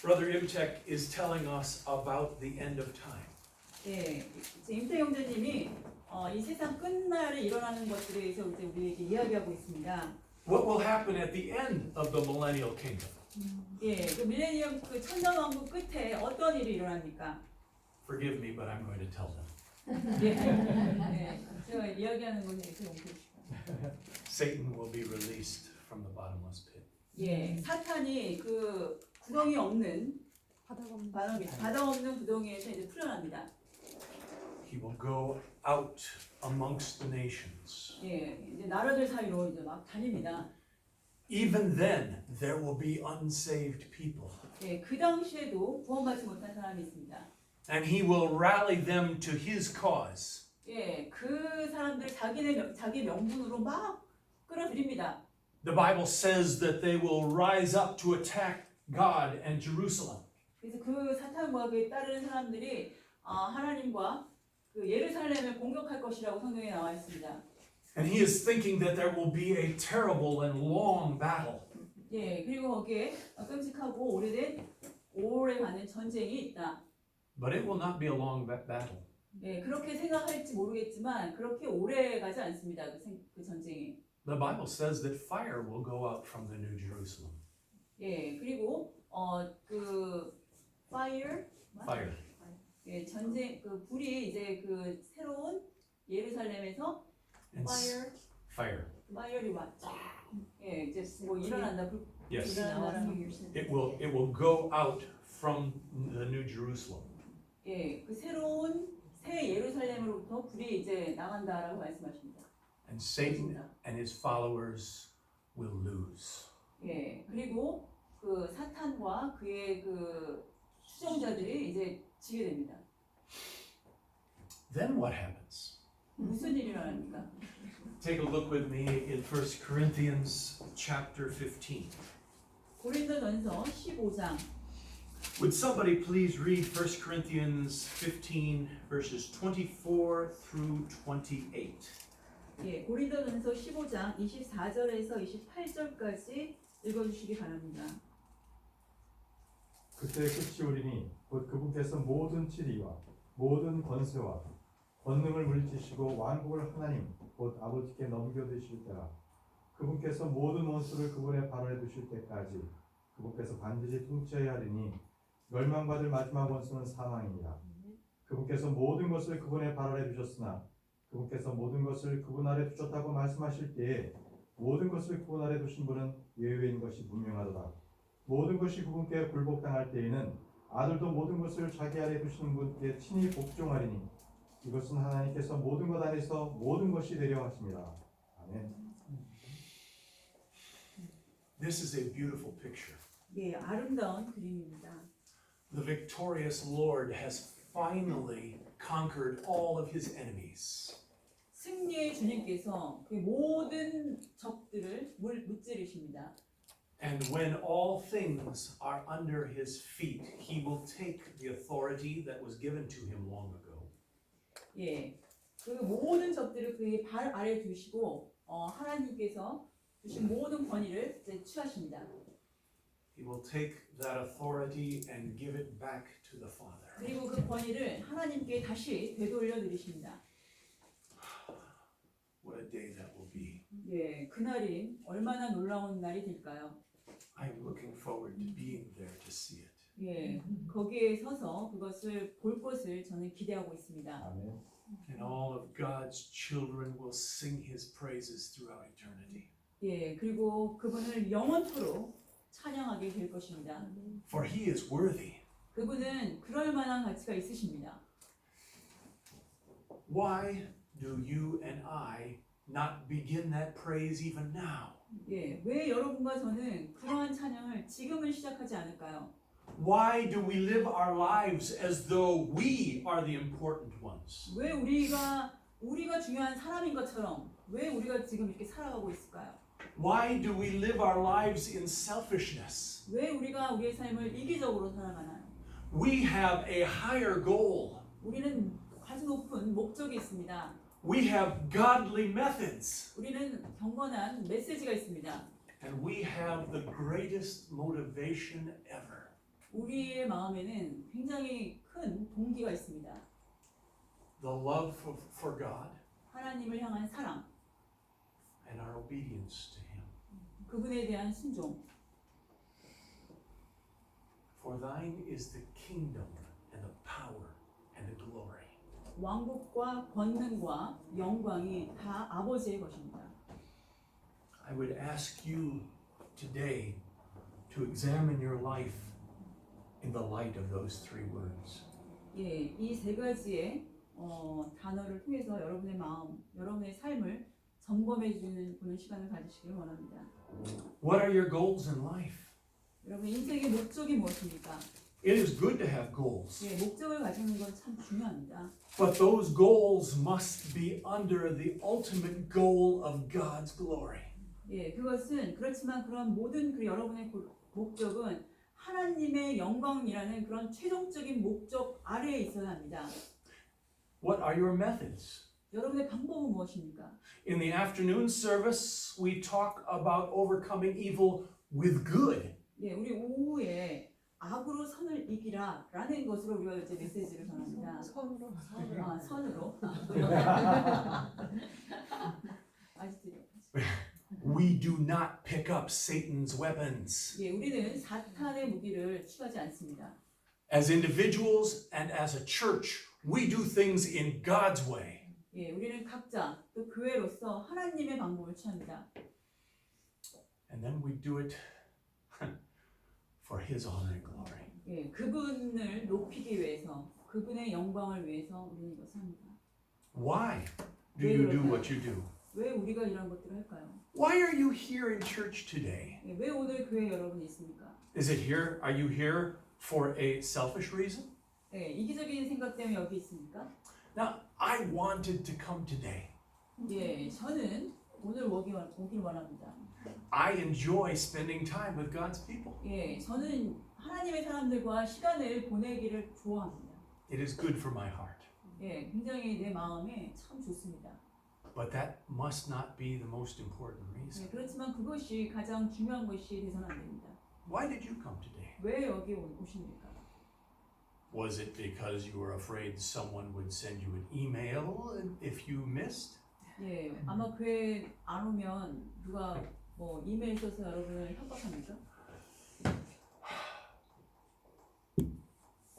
Brother Imtek is telling us about the end of time. 예, 이제 임태 형제님이 이 세상 끝날에 일어나는 것들에 대해서 이제 우리에게 이야기하고 있습니다. What will happen at the end of the millennial kingdom? 예, 그 밀레니엄 그 천년 왕국 끝에 어떤 일이 일어납니까? Forgive me, but I'm going to tell them. 예, 예, 제가 이야기하는 건 이렇게 옮겨주시고. Satan will be released from the bottomless pit. 예, 사탄이 그 구덩이 없는 바닥 없는 구덩이에서 이제 풀려납니다. He will go out amongst the nations. 예, 이제 나라들 사이로 이제 막 다닙니다. Even then, there will be unsaved people. 예, 그 당시에도 구원받지 못한 사람이 있습니다. And he will rally them to his cause. 예, 그 사람들 자기 명분으로 막 끌어들입니다. The Bible says that they will rise up to attack God and Jerusalem. 그래서 그 사탄과 그에 따르는 사람들이 하나님과 그 예루살렘을 공격할 것이라고 성경에 나와 있습니다. And he is thinking that there will be a terrible and long battle. 예, 그리고 거기에 끔찍하고 오래가는 전쟁이 있다. But it will not be a long battle. 예, 그렇게 생각할지 모르겠지만 그렇게 오래 가지 않습니다. 그 전쟁이. The Bible says that fire will go out from the New Jerusalem. 예, 그리고 그 fire, Fire. 예, 전쟁 그 불이 이제 그 새로운 예루살렘에서 And fire. fire이 왔죠. 예, 이제 뭐 일어난다. Yes. 일어난다는 It will go out from the New Jerusalem. 예, 그 새로운 새 예루살렘으로부터 불이 이제 나간다라고 말씀하십니다. And Satan and his followers will lose. 예, 그리고 그 사탄과 그의 그 추종자들이 이제 지게 됩니다. Then what happens? 무슨 일이 일어납니까? Take a look with me in 1 Corinthians chapter 15. 고린도전서 15장. Would somebody please read 1 Corinthians 15 verses 24 through 28? 예, 고린도전서 15장 24절에서 28절까지 읽어주시기 바랍니다. 그때 끝이 오리니 곧 그분께서 모든 치리와 모든 권세와 권능을 물리치시고 왕국을 하나님 곧 아버지께 넘겨두실 때라. 그분께서 모든 원수를 그분의 발 아래 두실 때까지 그분께서 반드시 통치해야 하리니 멸망받을 마지막 원수는 사망이니라. 그분께서 모든 것을 그분의 발 아래 두셨으나 그분께서 모든 것을 그분 아래 두셨다고 말씀하실 때에 모든 것을 그분 아래 두신 분은 예외인 것이 분명하도다. 모든 것이 그분께 굴복당할 때에는 아들도 모든 것을 자기 아래 두시는 분께 친히 복종하리니 이것은 하나님께서 모든 것 안에서 모든 것이 되려 하십니다. 아멘. This is a beautiful picture. 예, 아름다운 그림입니다. The victorious Lord has finally conquered all of his enemies. 승리의 주님께서 그 모든 적들을 무찌르십니다. And when all things are under his feet, he will take the authority that was given to him long ago. 예, 그 모든 적들을 그의 발 아래 두시고 하나님께서 주신 모든 권위를 이제 취하십니다. He will take that authority and give it back to the Father. 그리고 그 권위를 하나님께 다시 되돌려 드리십니다. What a day that will be. 예, 그날이 얼마나 놀라운 날이 될까요? I'm looking forward to being there to see it. 예, 거기에 서서 그것을 볼 것을 저는 기대하고 있습니다. 아멘. And all of God's children will sing his praises throughout eternity. 예, 그리고 그분을 영원토록 찬양하게 될 것입니다. For he is worthy. 그분은 그럴 만한 가치가 있으십니다. Why do you and I not begin that praise even now? 예, 왜 여러분과 저는 그러한 찬양을 지금은 시작하지 않을까요? Why do we live our lives as though we are the important ones? 왜 우리가 중요한 사람인 것처럼 왜 우리가 지금 이렇게 살아가고 있을까요? Why do we live our lives in selfishness? 왜 우리가 우리의 삶을 이기적으로 살아가나요? We have a higher goal. 우리는 아주 높은 목적이 있습니다. We have godly methods. 우리는 경건한 메시지가 있습니다. And we have the greatest motivation ever. 우리의 마음에는 굉장히 큰 동기가 있습니다. The love for God 하나님을 향한 사랑, and our obedience to him. 그분에 대한 순종. For thine is the kingdom and the power and the glory. 왕국과 권능과 영광이 다 아버지의 것입니다. I would ask you today to examine your life in the light of those three words. 예, 이 세 가지의 단어를 통해서 여러분의 마음, 여러분의 삶을 점검해주는 보는 시간을 가지시길 원합니다. What are your goals in life? 여러분의 인생의 목적이 무엇입니까? It is good to have goals, 예, 목적을 가지는 건 참 중요합니다. but those goals must be under the ultimate goal of God's glory. 예, 그것은 그렇지만 그런 모든 그 여러분의 목적은 하나님의 영광이라는 그런 최종적인 목적 아래에 있어야 합니다. What are your methods? 여러분의 방법은 무엇입니까? In the afternoon service, we talk about overcoming evil with good. 예, 우리 오후에 악으로 선을 이기라 라는 것으로 우리가 이제 메시지를 전합니다. 선으로. 아, 선으로. 아시죠? We do not pick up Satan's weapons. 예, 우리는 사탄의 무기를 취하지 않습니다. As individuals and as a church, we do things in God's way. 예, 우리는 각자 또 교회로서 하나님의 방법을 취합니다. And then we do it for His honor and glory. 예, 그분을 높이기 위해서, 그분의 영광을 위해서 우리는 이것을 합니다. Why do you do what you do? 왜 우리가 이런 것들을 할까요? Why are you here in church today? 예, 왜 오늘 교회 여러분이 있습니까? Are you here for a selfish reason? 예, 이기적인 생각 때문에 여기 있습니까? Now, I wanted to come today. 예, 저는 오늘 오길 원합니다. I enjoy spending time with God's people. 예, 저는 하나님의 사람들과 시간을 보내기를 좋아합니다. It is good for my heart. 예, 굉장히 내 마음에 참 좋습니다. But that must not be the most important reason. 예, 그렇지만 그것이 가장 중요한 것이 돼서는 안 됩니다. Why did you come today? 왜 여기 오십니까? Was it because you were afraid someone would send you an email if you missed? 예, 아마 교회 안 오면 누가 뭐 이메일 써서 여러분을 협박합니까?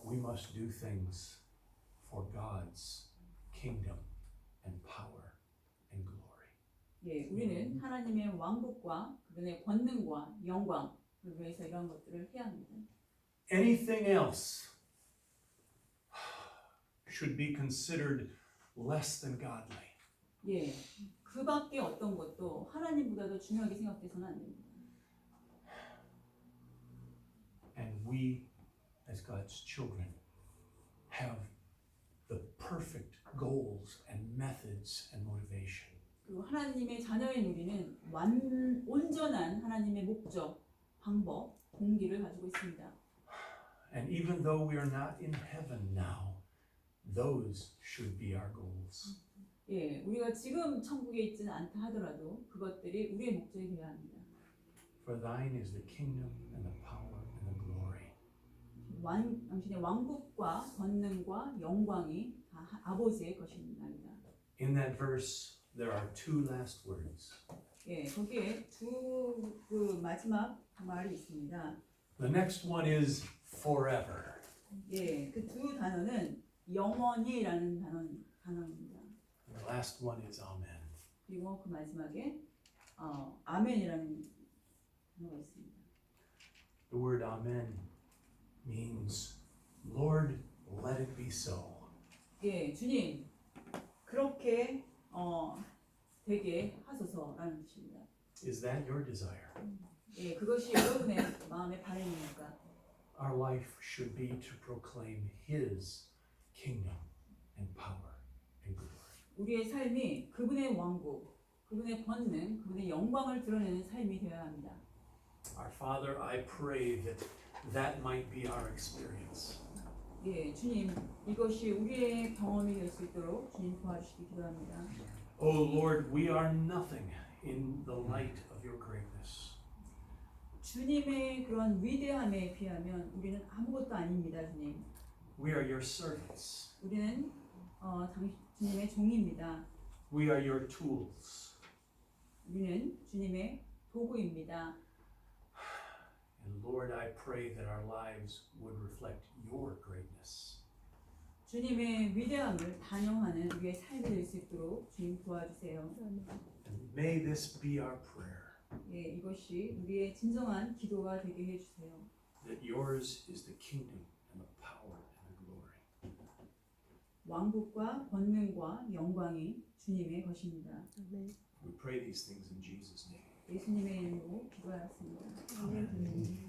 We must do things for God's kingdom and power and glory. 예, 우리는 하나님의 왕국과 그분의 권능과 영광을 위해서 이런 것들을 해야 합니다. Anything else should be considered less than godly. 예, 그 밖에 어떤 것도 하나님보다도 중요하게 생각돼서는 안 됩니다. And we, as God's children, have the perfect goals and methods and motivation. 그리고 하나님의 자녀인 우리는 온전한 하나님의 목적, 방법, 동기를 가지고 있습니다. And even though we are not in heaven now, those should be our goals. 예, 우리가 지금 천국에 있지는 않다 하더라도 그것들이 우리의 목적이 되어야 합니다. For thine is the kingdom and the power and the glory. 당신의 왕국과 권능과 영광이 다 아버지의 것입니다. In that verse, there are two last words. 예, 거기에 그 마지막 말이 있습니다. The next one is forever. 예, 그 두 단어는 영원히라는 단어입니다. And the last one is amen. 그리고 그 마지막에 아멘이라는 단어가 있습니다. The word amen means, Lord, let it be so. 예, 주님 그렇게 되게 하소서라는 뜻입니다. Is that your desire? 예, 그것이 여러분의 마음의 바람입니까? Our life should be to proclaim His kingdom and power and glory. 우리의 삶이 그분의 왕국, 그분의 권능, 그분의 영광을 드러내는 삶이 되어야 합니다. Our Father, I pray that that might be our experience. 예, 주님 이것이 우리의 경험이 될 수 있도록 주님 도와주시기 기도합니다. Oh Lord, we are nothing in the light of your greatness. 주님의 그런 위대함에 비하면 우리는 아무것도 아닙니다, 주님. We are your servants. 우리는 주님의 종입니다. We are your tools. 우리는 주님의 도구입니다. And Lord, I pray that our lives would reflect your greatness. 주님의 위대함을 반영하는 우리의 삶이 될 수 있도록 주님 도와주세요. And may this be our prayer, 예, 이것이 우리의 진정한 기도가 되게 해주세요. that yours is the kingdom and the power and the glory. 왕국과 권능과 영광이 주님의 것입니다. We pray these things in Jesus' name. 예수님의 이름으로 기도하였습니다. 아멘.